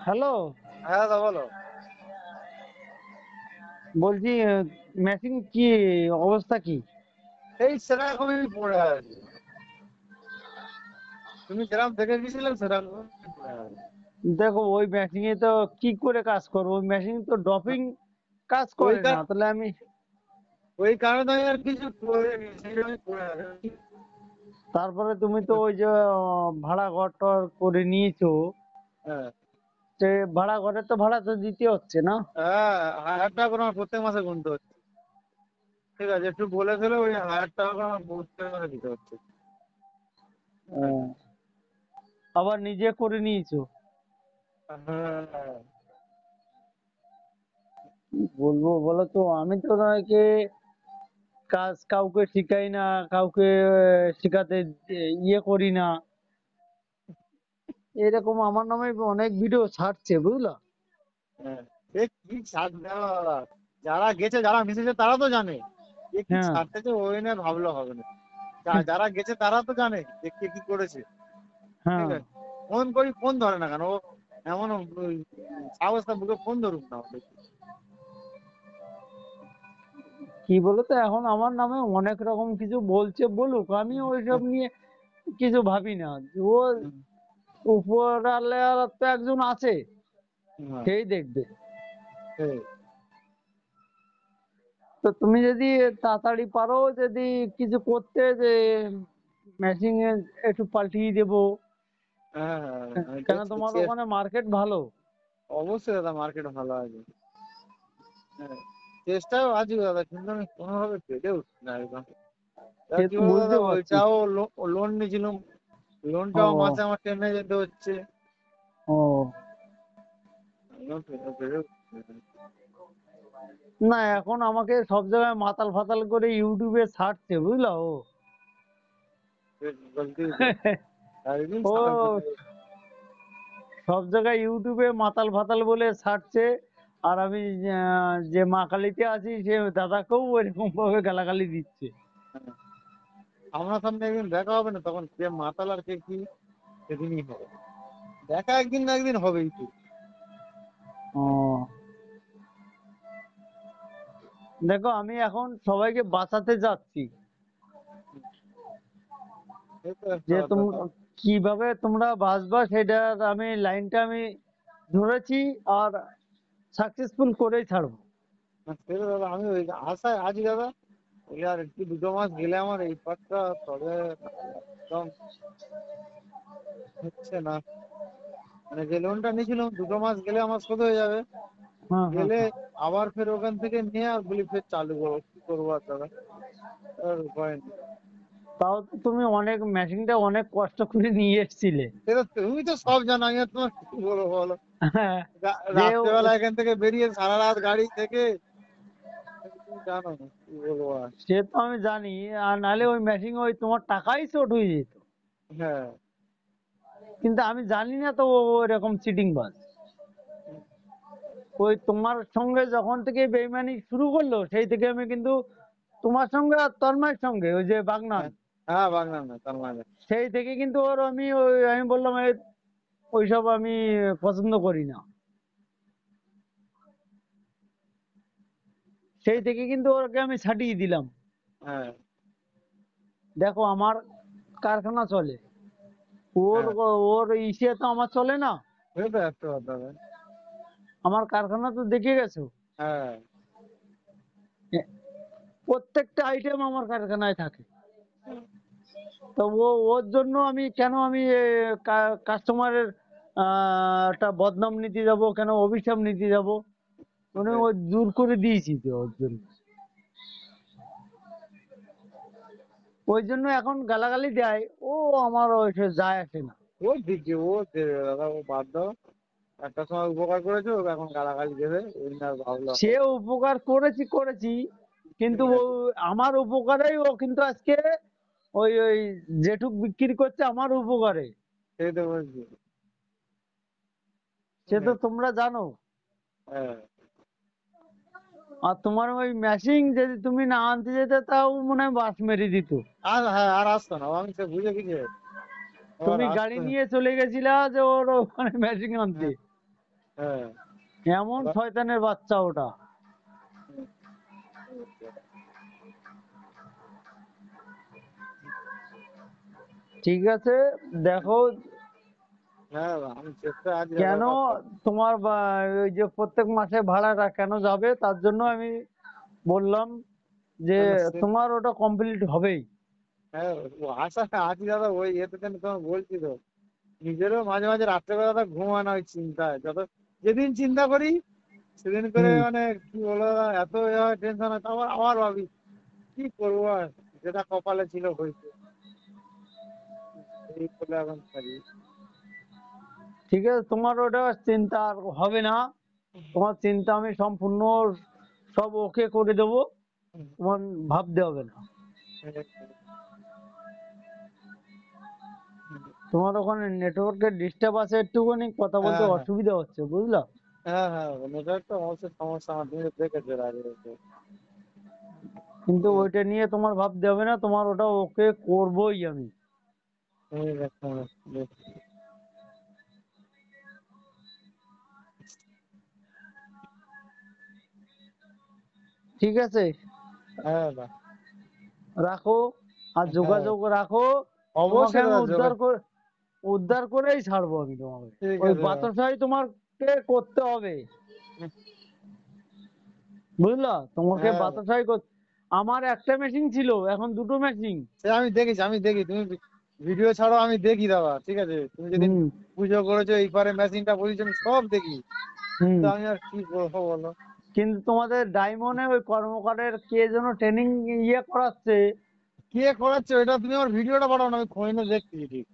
Hello, হ্যাঁ দাদা বলো। বলছি ম্যাচিং কি অবস্থা কি? এই সেরকমই পড়ে আছে। তুমি যেরকম দেখে গেছিলে সেরকমই পড়ে আছে। দেখো ওই ম্যাচিং এ তো কি করে কাজ করবো, ওই ম্যাচিং তো ড্রপিং কাজ ওই করে না, কার- তাহলে আমি ওই কারণে আমি আর কিছু করিনি, সেই জন্যই পড়ে আছে। তারপরে তুমি তো ওই যে ভাড়া ঘর টর করে নিয়েছো, হ্যাঁ সে ভাড়া ঘরে তো ভাড়া তো দিতে হচ্ছে না? হ্যাঁ, 1000 টাকা করে আমার প্রত্যেক মাসে গুনতে হচ্ছে। ঠিক আছে, একটু বলে ফেলে ওই 1000 টাকা করে আমার প্রত্যেক মাসে দিতে হচ্ছে। হ্যাঁ ও, আবার নিজে করে নিয়েছো? হ্যাঁ। কি বলবো বলো তো, আমি তো ওনাকে কাজ কাউকে শিখাই না, কাউকে শেখাতে ইয়ে করি না। এরকম আমার নামে অনেক ভিডিও ছাড়ছে, বুঝলা? হ্যাঁ। এ কি ছাড় দেওয়া দাদা। যারা গেছে যারা মিশেছে তারা তো জানে এ কি হ্যাঁ, ছাড়তেছে, ওই নিয়ে ভাবলে হবে না। যারা গেছে তারা তো জানে যে কে কি করেছে। ঠিক হ্যাঁ। আছে, ফোন করি ফোন ধরে না কেন ও? এমন সাহসটা বুকে ফোন ধরুক না দেখি। কি বলতো, এখন আমার নামে অনেক রকম কিছু বলছে, বলুক, আমি ওইসব নিয়ে কিছু ভাবি না। ও উপরালার তো একজন আছে, হ্যাঁ, সেই দেখবে। সেই। তো তুমি যদি তাড়াতাড়ি পারো, যদি কিছু করতে, যে মেশিন একটু পাল্টিয়ে দেবো, হ্যাঁ হ্যাঁ, আমি কেন দেখছি তোমার ওখানে মার্কেট ভালো। অবশ্যই দাদা মার্কেট ভালো আছে। হ্যাঁ, চেষ্টাও আছে দাদা, কিন্তু আমি কোনোভাবে পেরে উঠছি না একদম। সে কি তো বলবো বুঝতে দাদা, পারছি। ওইটাও লোন নিয়েছিলাম। লোনটাও ও, মাসে আমার টেনে যেতে হচ্ছে। ও, একদম পেরে উঠছি না। না এখন আমাকে সব জায়গায় মাতাল ফাতাল করে ইউটিউবে ছাড়ছে, বুঝলা ও। গলতি হয়ে যায়। একদিন ও সব জায়গায় ইউটিউবে মাতাল ফাতাল বলে ছাড়ছে। আর আমি যে মা কালীতে আছি, সে দাদাকেও এরকম ভাবে গালাগালি দিচ্ছে। সামনাসামনি একদিন দেখা হবে না, তখন কে মাতাল আর কে কি সেদিনই হবে। দেখা একদিন না একদিন হবেই তো। ও, দেখো আমি এখন সবাইকে বাঁচাতে যাচ্ছি, এই তো একটা যে কথা তোমরা কিভাবে তোমরা বাঁচবা সেটার আমি লাইনটা আমি ধরেছি, আর সাকসেসফুল করেই ছাড়বো। সেটা দাদা আমি ওই আশায় আছি দাদা। ওই আর একটু 2 মাস গেলে আমার এই পাঠটা তবে একদম হচ্ছে না। মানে যে লোনটা নিয়েছিলাম 2 মাস গেলে আমার শোধ হয়ে যাবে। হ্যাঁ, হ্যাঁ, গেলে হ্যাঁ। আবার ফের ওখান থেকে নিয়ে আর বলি ফের চালু করবো, কি করবো আর দাদা, আর উপায় নেই। তাও তো তুমি অনেক মেশিনটা অনেক কষ্ট করে নিয়ে এসেছিলে। সেটা তুমি তো সব জানো, আমি আর তোমার কি বলবো বলো। হ্যাঁ, যে রাত্রেবেলা এখান থেকে বেরিয়ে সারা রাত গাড়ি থেকে, তুমি জানো না কি বলবো আর। সে তো আমি জানি। আর নাহলে ওই মেশিন ওই তোমার টাকাই চোট হয়ে যেত। হ্যাঁ কিন্তু আমি জানি না তো ও এরকম চিটিং বাজ। ওই তোমার সঙ্গে যখন থেকে বেইমানি শুরু করলো, সেই থেকে আমি কিন্তু তোমার সঙ্গে আর তন্ময়ের সঙ্গে, ওই যে বাগনান, হ্যাঁ হ্যাঁ, বাংলা না তার মানে। সেই থেকে কিন্তু ওর আমি আমি বললাম ওইসব আমি পছন্দ করি না। সেই থেকে কিন্তু ওকে আমি ছাটিয়ে দিলাম। হ্যাঁ দেখো আমার কারখানা চলে, ওর হ্যাঁ, ওর ইসে তো আমার চলে না। এই তো একটা কথা ভাই। আমার কারখানা তো দেখে গেছো, হ্যাঁ প্রত্যেকটা আইটেম আমার কারখানায় থাকে। তো ওর জন্য আমি কেন আমি কাস্টমারের একটা বদনাম নিতে যাব, কেন অভিশাপ নিতে যাব? মানে হ্যাঁ। ও দূর করে দিয়েছি তো ওর জন্য। ওই জন্য এখন গালাগালি দেয়, ও আমার ওইসব যায় আসে না। ও দিকে ও দেবে দাদা, ও বাদ দাও। একটা সময় উপকার করেছে, ওকে এখন গালাগালি দেবে, ওই না ভাবলে সে হবে। উপকার করেছি করেছি, কিন্তু ও হ্যাঁ, আমার উপকারেই ও কিন্তু আজকে ওই ওই জেঠুক বিক্রি করছে আমার উপকারে। সেই তো বলছি। সে তো হ্যাঁ তোমরা জানো। হ্যাঁ। আর তোমার ওই মেশিন যদি তুমি না আনতে যেতে, তাও মনে হয় বাস মেরে দিত। আর হ্যাঁ, আর আসতো না, ও আমি সে বুঝে গেছি। ও আর তুমি গাড়ি আসতো। নিয়ে চলে গেছিলা যে ওর ওখানে মেশিন আনতে। হ্যাঁ হ্যাঁ। এমন শয়তানের বাচ্চা ওটা। ঠিক আছে, দেখো হ্যাঁ আমি চেষ্টা আছি কেন দাদা। তোমার ওই যে প্রত্যেক মাসে ভাড়াটা কেন যাবে, তার জন্য আমি বললাম যে না, না, সে তোমার ওটা কমপ্লিট হবেই। হ্যাঁ ও আশা আছি দাদা, ওই এতে জন্য তোমার বলছি তো। নিজেরও মাঝে মাঝে রাত্রেবেলা তো ঘুম হয় না ওই চিন্তায়। যেদিন চিন্তা করি সেদিন করে হুম। মানে কি বলবো দাদা, এত টেনশন হয়, আবার আবার ভাবি কি করবো আর, যেটা কপালে ছিল হয়েছে, এই বলে এখন থাকি। ঠিক আছে, তোমার ওটা চিন্তা আর হবে না। তোমার চিন্তা আমি সম্পূর্ণ সব ওকে করে দেবো, তোমার ভাবতে হবে না। তোমার ওখানে নেটওয়ার্কের ডিস্টার্ব আছে, একটুখানি কথা বলতে হ্যাঁ হ্যাঁ অসুবিধা হচ্ছে, বুঝলা? হ্যাঁ হ্যাঁ নেটওয়ার্ক তো অবশ্যই সমস্যা, আমার তুমি দেখেছো এর আগে। কিন্তু ওইটা নিয়ে তোমার ভাবতে হবে না, তোমার ওটা ওকে করবোই আমি। ঠিক আছে, হ্যাঁ দাদা। রাখো, আর হ্যাঁ যোগাযোগ রাখো। তোমাকে অবশ্যই আমি দাদা উদ্ধার করেই ছাড়বো আমি তোমাকে। ঠিক ওই আছে দাদা। বাতাসাই তোমাকে করতে হবে, বুঝলা? তোমাকে হ্যাঁ বাতাসাই আমার একটা মেশিন ছিল, এখন দুটো মেশিন। সে আমি দেখেছি, আমি দেখি তুমি ভিডিও ছাড়ো, আমি দেখি দাদা। ঠিক আছে, তুমি যেদিন হুম। পুজো করেছো এই পারে মেশিনটা বসেছো, আমি সব দেখি। হুম। তো আমি আর কি করবো বলো। কিন্তু তোমাদের ডায়মন্ডে ওই কর্মকারের কে যেন ট্রেনিং ইয়ে করাচ্ছে। কে করাচ্ছে এটা, তুমি আমার ভিডিওটা পাঠাও না, আমি খোঁজে দেখছি ঠিক।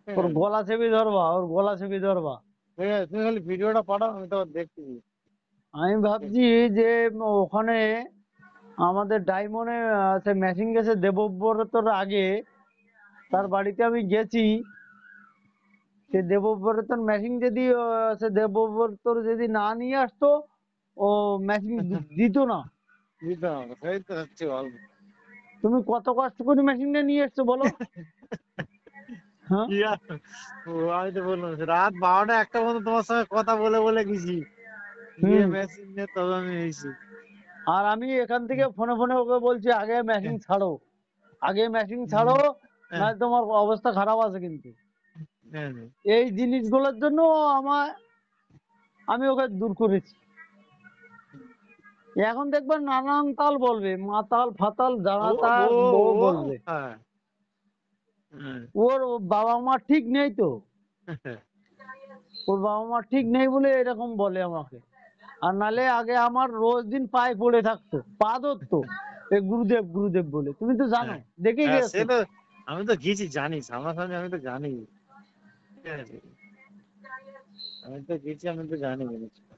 ঠিক ওর আছে গলা চেপে ধরবা, ওর গলা চেপে ধরবা। ঠিক আছে, তুমি খালি ভিডিওটা পাঠাও, আমি তো দেখছি। আমি ভাবছি যে ওখানে আমাদের ডায়মন্ডে সে মেশিন গেছে দেবব্রতর আগে, তার বাড়িতে আমি গেছি। সে দেবব্রতর মেশিন যদি সে দেবব্রতর যদি না নিয়ে আসতো, ও মেশিন দিত না। বুঝতে হবে, সেই তো হচ্ছে গল্প। তুমি কত কষ্ট করে মেশিনটা নিয়ে এসছো বলো? হ্যাঁ। কি আর, আমি তো বললাম রাত 12টা 1টা পর্যন্ত তোমার সঙ্গে কথা বলে বলে গেছি, গিয়ে হুম। মেশিন নিয়ে তবে আমি এসেছি। আর আমি এখান থেকে ফোনে ফোনে ওকে বলছি আগে মেশিন ছাড়ো, আগে মেশিন ছাড়ো, হুম, হ্যাঁ, নয় তোমার অবস্থা খারাপ আছে কিন্তু। হ্যাঁ, হ্যাঁ। এই জিনিসগুলোর জন্য আমার আমি ওকে দূর করেছি। এখন দেখবেন নানান তাল বলবে, মাতাল ফাতাল ও যারা তা ও ও বলবে। হ্যাঁ হ্যাঁ ওর বাবা মা ঠিক নেই তো, ওর বাবা মা ঠিক নেই বলে এরকম বলে আমাকে। আর নালে আগে আমার রোজ দিন পায়ে পড়ে থাকতো, পা ধরতো, এই গুরুদেব গুরুদেব বলে। তুমি তো জানো, হ্যাঁ দেখে হ্যাঁ, সে গেছো। তো আমি তো গেছি, জানি সামনাসামনি, আমি তো জানি। ঠিক আছে, আমি তো গেছি, আমি তো জানি জিনিসটা।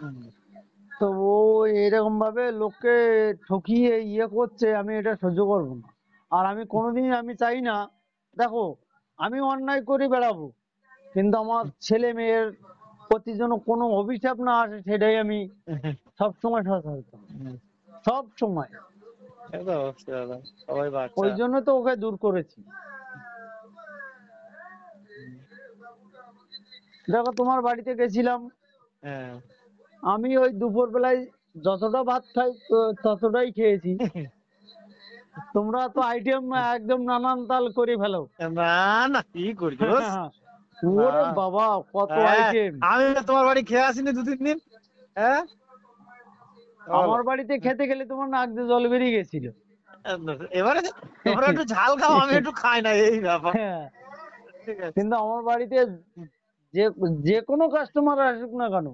হুম, তো ও এরকম ভাবে লোককে ঠকিয়ে ইয়ে করছে, আমি এটা সহ্য করবো না। আর আমি কোনোদিন আমি চাই না, দেখো আমি অন্যায় করে বেড়াবো, কিন্তু আমার ছেলে মেয়ের প্রতি যেন কোনো অভিশাপ না আসে, সেটাই আমি সবসময় সচেতন, হুম, সব সময়। সে তো অবশ্যই দাদা, সবাই বাচ্চা। ওই জন্য তো ওকে দূর করেছি। হুম, দেখো তোমার বাড়িতে গেছিলাম, হ্যাঁ আমি ওই দুপুর বেলায় যতটা ভাত খাই ততটাই খেয়েছি। তোমরা তো আইটেম একদম নানান তাল করে ফেলো। না, না কি করছোস, না। ওরে বাবা, কত হ্যাঁ, আইটেম! আমি তোমার বাড়ি খেয়ে আসিনি 2-3 দিন। হ্যাঁ বলো। আমার বাড়িতে খেতে গেলে তোমার নাক দিয়ে জল বেরিয়ে গেছিল। এবারে তোমরা একটু ঝাল খাও, আমি একটু খাই না, এই ব্যাপার। হ্যাঁ, ঠিক আছে। কিন্তু আমার বাড়িতে যে যে কোনো কাস্টমার আসুক না কেন,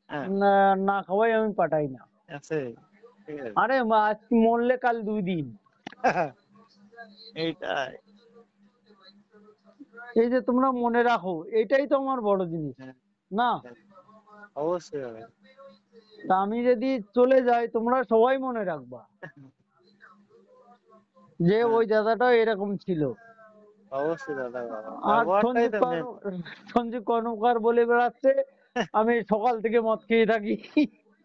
হ্যাঁ না না খাওয়াই আমি পাঠাই না। আছে, ঠিক আছে। আরে আজ মরলে কাল 2 দিন। এইটাই। এই যে তোমরা মনে রাখো, এটাই তো আমার বড় জিনিস, হ্যাঁ, না? হ্যাঁ, অবশ্যই হবে। তা আমি যদি চলে যাই, তোমরা সবাই মনে রাখবা যে হ্যাঁ ওই দাদাটা এরকম ছিল। অবশ্যই দাদা, আর ব্যবহারটাই তো মেন। সঞ্জীব কর্মকার বলে বেড়াচ্ছে আমি সকাল থেকে মদ খেয়ে থাকি।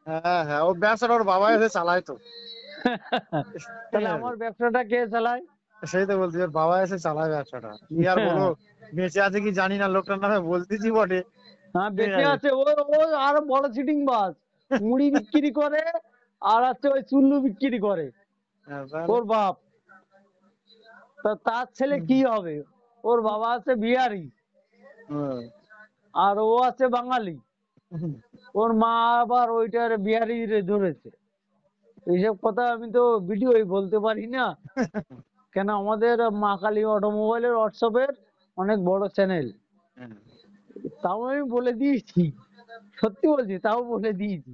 হ্যাঁ হ্যাঁ, ও ব্যবসাটা ওর বাবা এসে চালায় তো। ঠিক তাহলে আছে। আমার ব্যবসাটা কে চালায়? সেই তো বলছি, ওর বাবা এসে চালায় ব্যবসাটা, কি আর বলবো। বেঁচে আছে কি জানি না, লোকটার নামে বলতেছি বটে। হ্যাঁ ঠিক বেঁচে আছে। আছে ও। ও আর বড় চিটিং বাজ, মুড়ি বিক্রি করে আর হচ্ছে ওই চুল্লু বিক্রি করে হ্যাঁ, তাহলে। ওর বাপ। তা তার ছেলে কি হবে? ওর বাবা আছে বিহারি হুম। আর ও আছে বাঙালি। ওর মা আবার ওইটার বিহারি রে ধরেছে। এইসব কথা আমি তো ভিডিওই বলতে পারি না, কেন আমাদের মা কালী অটোমোবাইলের হোয়াটসঅ্যাপের অনেক বড় চ্যানেল। তাও আমি বলে দিয়েছি, সত্যি বলছি, তাও বলে দিয়েছি।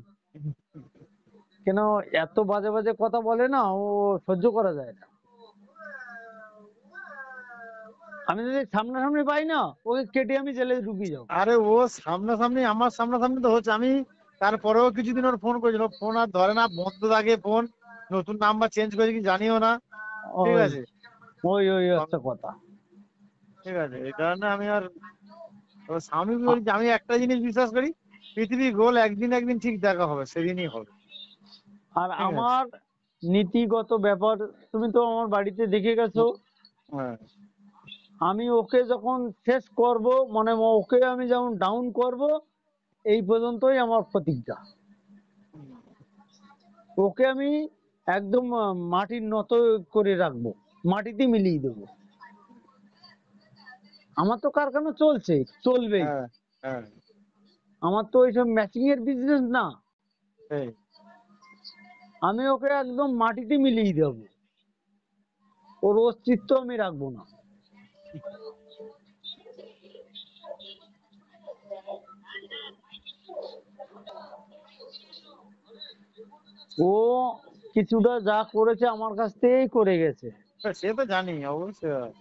কেন এত বাজে বাজে কথা বলে না, ও সহ্য করা যায় না। আমি যদি সামনাসামনি পাই না, ওকে কেটে আমি জেলে ঢুকিয়ে যাবো। আরে ও সামনাসামনি, আমার সামনাসামনি তো হচ্ছে, আমি তারপরেও কিছুদিন ওর ফোন করেছিল, ফোন আর ধরে না, বন্ধ থাকে ফোন, নতুন নাম্বার চেঞ্জ করেছে কি জানিও না। ঠিক ওই আছে। ওই ওই আমি- হচ্ছে কথা। ঠিক আছে, এই কারণে আমি আর ওর স্বামীকে বলি যে আমি একটা জিনিস বিশ্বাস করি, পৃথিবী গোল, একদিন একদিন ঠিক দেখা হবে, সেদিনই হবে। আর ঠিক আছে। আমার নীতিগত ব্যাপার, তুমি তো আমার বাড়িতে দেখে গেছো। হ্যাঁ। আমি ওকে যখন শেষ করব, মানে ওকে আমি যেমন ডাউন করব, এই পর্যন্তই আমার প্রতিজ্ঞা। ওকে আমি একদম মাটির নত করে রাখবো, মাটিতে মিলিয়ে দেবো। আমার তো কারখানা চলছে, চলবেই। হ্যাঁ। হ্যাঁ। আমার তো ওইসব ম্যাচিং এর বিজনেস না। সেই। আমি ওকে একদম মাটিতে মিলিয়ে দেবো, ওর অস্তিত্ব আমি রাখবো না। ও কিছুটা যা করেছে আমার কাছ থেকেই করে গেছে। সে তো জানি অবশ্যই।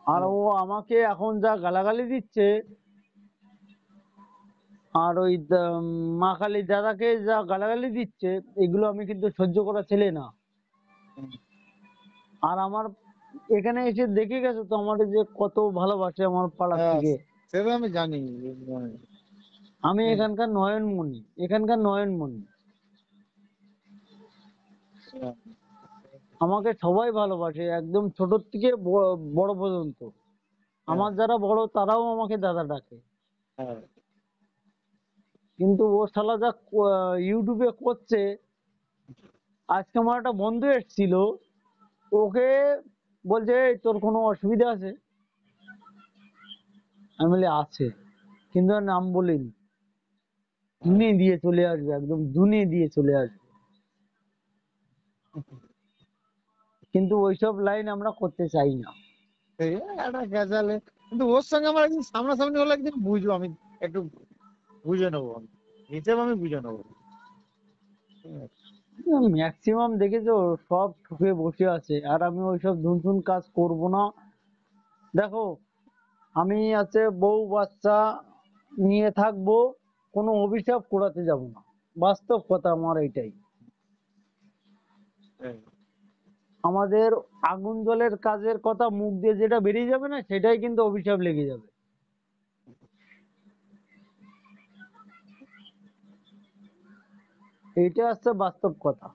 আর ও আমাকে এখন যা গালাগালি দিচ্ছে, আর ওই মা কালী দাদাকে যা গালাগালি দিচ্ছে, এগুলো আমি কিন্তু সহ্য করা ছেলে না। আর আমার এখানে এসে দেখে গেছো তো আমার যে কত ভালোবাসে আমার পাড়ার হ্যাঁ, থেকে। সে তো আমি জানি। আমি হ্যাঁ। এখানকার নয়নমণি, এখানকার নয়নমণি। আমাকে সবাই ভালোবাসে, একদম ছোট থেকে বড় পর্যন্ত। হ্যাঁ। আমার যারা বড় তারাও আমাকে দাদা ডাকে। হ্যাঁ। কিন্তু ও শালা যা ইউটিউবে করছে। আজকে আমার একটা বন্ধু এসেছিল, ওকে বলছে "এই, তোর কোনো অসুবিধা আছে?" আমি বলি আছে, কিন্তু আর নাম বলিনি। দুনে দিয়ে চলে আসবে, একদম দুনে দিয়ে চলে আসবে। কিন্তু ওইসব লাইন আমরা করতে চাই না। এই একটা গেজালে, কিন্তু ওর সঙ্গে আমার একদিন সামনাসামনি হলে একদিন বুঝবো আমি, একটু বুঝে নেবো আমি, হিসেব আমি বুঝে নেবো। ঠিক আছে? ম্যাক্সিমাম দেখেছো সব ঠুকে বসে আছে, আর আমি ওইসব ধুনচুন কাজ করব না। দেখো, আমি আছে বউ বাচ্চা নিয়ে থাকবো, কোনো অভিশাপ কুড়াতে যাব না। বাস্তব কথা আমার এইটাই। হ্যাঁ। আমাদের আগুন জলের কাজের কথা মুখ দিয়ে যেটা বেরিয়ে যাবে না, সেটাই কিন্তু অভিশাপ লেগে যাবে। এইটা হচ্ছে বাস্তব কথা।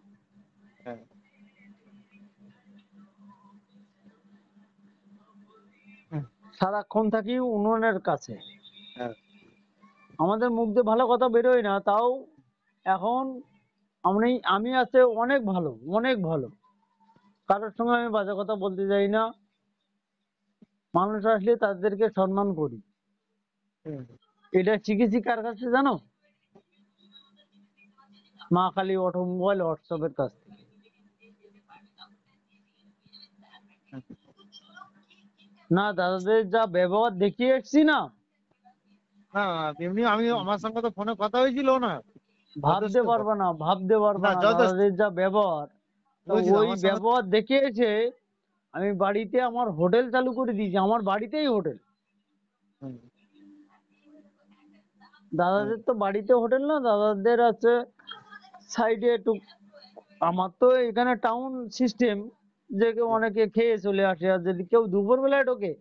হ্যাঁ। সারাক্ষণ থাকি উনুনের কাছে, হ্যাঁ। আমাদের মুখ দিয়ে ভালো কথা বেরোয় না, তাও এখন আমি আমি আছে অনেক ভালো, অনেক ভালো। কারোর সঙ্গে আমি বাজে কথা বলতে যাই না। মানুষ আসলে তাদেরকে সম্মান করি। হুম। এটা শিখেছি কার কাছে জানো? মা কালী অটোমোবাইল হোয়াটসঅ্যাপের কাছ থেকে। না, দাদাদের যা ব্যবহার দেখিয়ে এসছি না, না, এমনি আমি, আমার সঙ্গে তো ফোনে কথা হয়েছিল না, ভাবতে যথেষ্ট পারবে কথা। না, ভাবতে পারবে না, না যথেষ্ট। দাদাদের যা ব্যবহার। তো বুঝছি তো, ওই আমার সঙ্গে। ব্যবহার দেখিয়েছে। আমি বাড়িতে আমার হোটেল চালু করে দিয়েছি, আমার বাড়িতেই হোটেল। হুম। হুম। দাদাদের তো বাড়িতে হোটেল না, দাদাদের আছে সাইডে একটু। আমার তো এখানে টাউন সিস্টেম, যে কেউ অনেকে খেয়ে চলে আসে, আর যদি কেউ দুপুর বেলায় ঢোকে,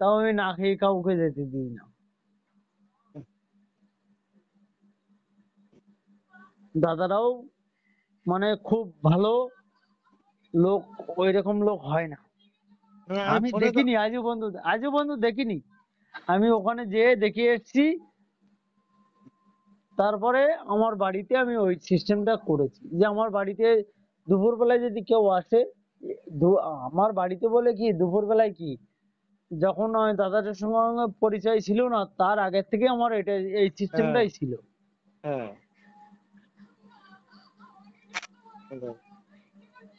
তাও আমি না খেয়ে কাউকে যেতে দিই না। দাদারাও মানে খুব ভালো লোক, ওই রকম লোক হয় না। আমি আমি ফোনে তো দেখিনি আজও বন্ধু দেখিনি। আমি ওখানে যেয়ে দেখে এসেছি। তারপরে আমার বাড়িতে আমি ওই সিস্টেমটা করেছি যে আমার বাড়িতে দুপুরবেলায় যদি কেউ আসে, আমার বাড়িতে বলে কি দুপুরবেলায় কি, যখন ওই দাদাটার সঙ্গে আমার পরিচয় ছিল না তার আগের থেকে আমার এটা এই হ্যাঁ সিস্টেমটাই ছিল। হ্যাঁ সেটাই।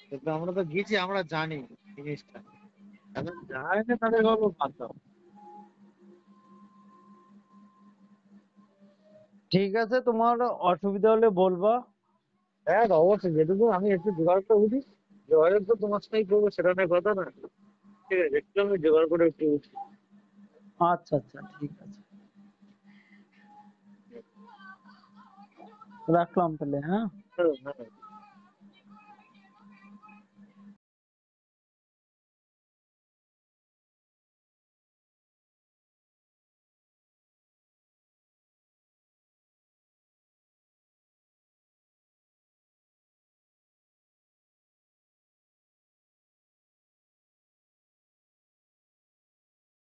কিন্তু আমরা তো গেছি, আমরা জানি জিনিসটা। এখন যায় না তাদের গল্প বাদ দাও। ঠিক আছে, তোমার অসুবিধা হলে বলবা। হ্যাঁ অবশ্যই, যেটুকু আমি একটু জোগাড় করে উঠি, জোগাড়ের তো তোমার সাথেই করবো সেটা নিয়ে কথা না। ঠিক আছে, একটু আমি জোগাড় করে একটু উঠি। আচ্ছা আচ্ছা, ঠিক আছে, রাখলাম তাহলে, হ্যাঁ। হ্যাঁ হ্যাঁ।